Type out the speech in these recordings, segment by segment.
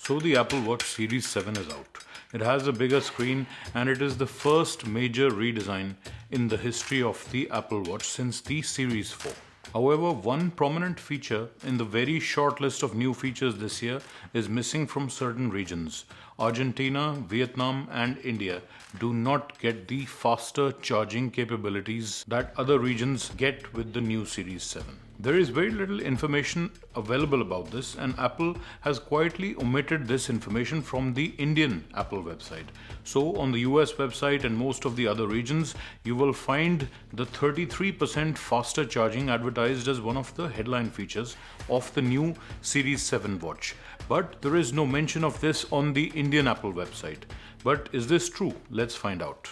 So the Apple Watch Series 7 is out. It has a bigger screen and it is the first major redesign in the history of the Apple Watch since the Series 4. However, one prominent feature in the very short list of new features this year is missing from certain regions. Argentina, Vietnam, and India do not get the faster charging capabilities that other regions get with the new Series 7. There is very little information available about this, and Apple has quietly omitted this information from the Indian Apple website. So, on the US website and most of the other regions, you will find the 33% faster charging advertised as one of the headline features of the new Series 7 watch. But there is no mention of this on the Indian Apple website. But is this true? Let's find out.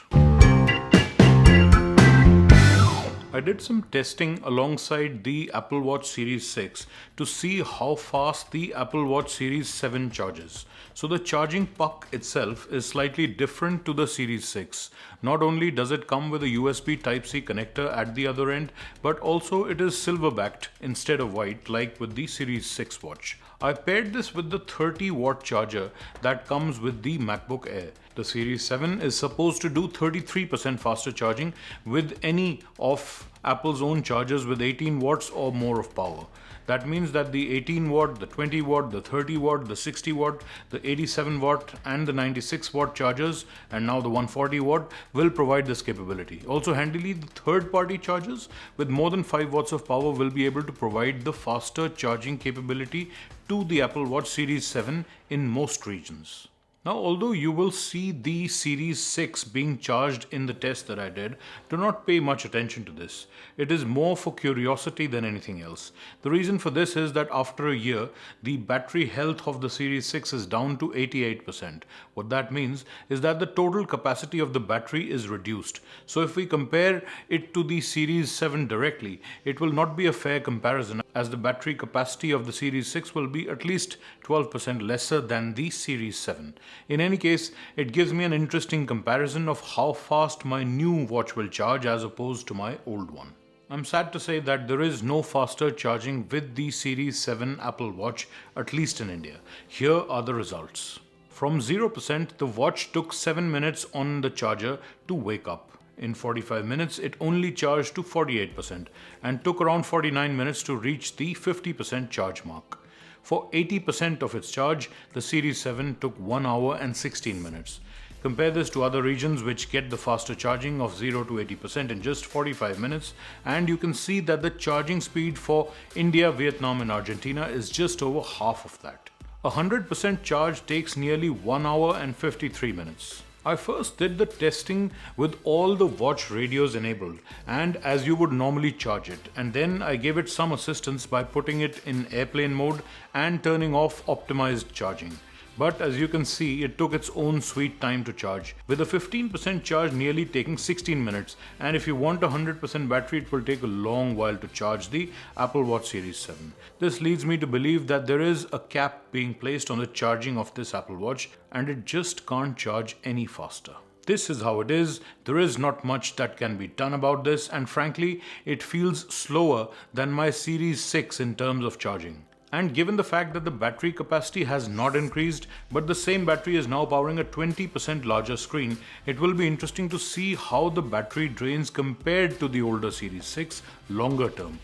I did some testing alongside the Apple Watch Series 6 to see how fast the Apple Watch Series 7 charges. So the charging puck itself is slightly different to the Series 6. Not only does it come with a USB Type-C connector at the other end, but also it is silver-backed instead of white like with the Series 6 watch. I paired this with the 30-watt charger that comes with the MacBook Air. The Series 7 is supposed to do 33% faster charging with any of Apple's own chargers with 18 watts or more of power. That means that the 18 watt, the 20 watt, the 30 watt, the 60 watt, the 87 watt and the 96 watt chargers and now the 140 watt will provide this capability. Also handily, the third party chargers with more than 5 watts of power will be able to provide the faster charging capability to the Apple Watch Series 7 in most regions. Now, although you will see the Series 6 being charged in the test that I did, do not pay much attention to this. It is more for curiosity than anything else. The reason for this is that after a year, the battery health of the Series 6 is down to 88%. What that means is that the total capacity of the battery is reduced. So if we compare it to the Series 7 directly, it will not be a fair comparison as the battery capacity of the Series 6 will be at least 12% lesser than the Series 7. In any case, it gives me an interesting comparison of how fast my new watch will charge as opposed to my old one. I'm sad to say that there is no faster charging with the Series 7 Apple Watch, at least in India. Here are the results. From 0%, the watch took 7 minutes on the charger to wake up. In 45 minutes, it only charged to 48% and took around 49 minutes to reach the 50% charge mark. For 80% of its charge, the Series 7 took 1 hour and 16 minutes. Compare this to other regions which get the faster charging of 0 to 80% in just 45 minutes, and you can see that the charging speed for India, Vietnam and Argentina is just over half of that. 100% charge takes nearly 1 hour and 53 minutes. I first did the testing with all the watch radios enabled and as you would normally charge it, and then I gave it some assistance by putting it in airplane mode and turning off optimized charging. But as you can see, it took its own sweet time to charge, with a 15% charge nearly taking 16 minutes, and if you want a 100% battery, it will take a long while to charge the Apple Watch Series 7. This leads me to believe that there is a cap being placed on the charging of this Apple Watch, and it just can't charge any faster. This is how it is. There is not much that can be done about this, and frankly, it feels slower than my Series 6 in terms of charging. And given the fact that the battery capacity has not increased, but the same battery is now powering a 20% larger screen, it will be interesting to see how the battery drains compared to the older Series 6 longer term.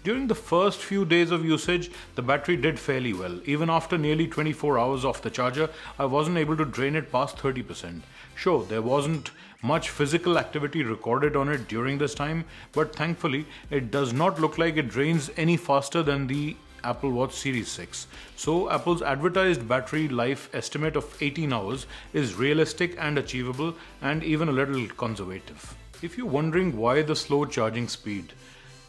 During the first few days of usage, the battery did fairly well. Even after nearly 24 hours off the charger, I wasn't able to drain it past 30%. Sure, there wasn't much physical activity recorded on it during this time, but thankfully, it does not look like it drains any faster than the Apple Watch Series 6. So Apple's advertised battery life estimate of 18 hours is realistic and achievable and even a little conservative. If you're wondering why the slow charging speed,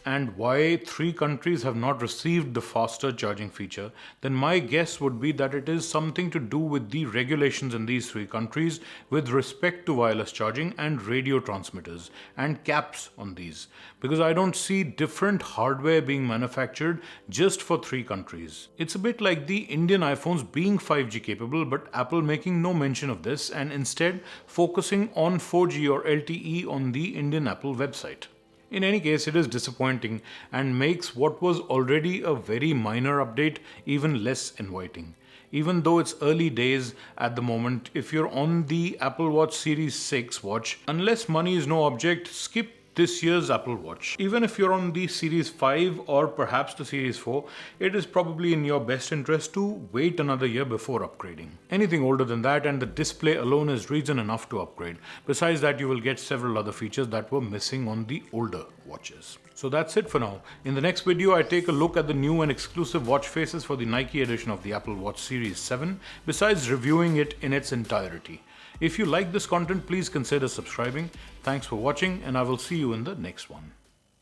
and why 3 countries have not received the faster charging feature, then my guess would be that it is something to do with the regulations in these 3 countries with respect to wireless charging and radio transmitters and caps on these, because I don't see different hardware being manufactured just for 3 countries. It's a bit like the Indian iPhones being 5G capable, but Apple making no mention of this and instead focusing on 4G or LTE on the Indian Apple website. In any case, it is disappointing and makes what was already a very minor update even less inviting. Even though it's early days at the moment, if you're on the Apple Watch Series 6 watch, unless money is no object, skip this year's Apple Watch. Even if you're on the Series 5 or perhaps the Series 4, it is probably in your best interest to wait another year before upgrading. Anything older than that and the display alone is reason enough to upgrade. Besides that, you will get several other features that were missing on the older watches. So that's it for now. In the next video, I take a look at the new and exclusive watch faces for the Nike edition of the Apple Watch Series 7, besides reviewing it in its entirety. If you like this content, please consider subscribing. Thanks for watching, and I will see you in the next one.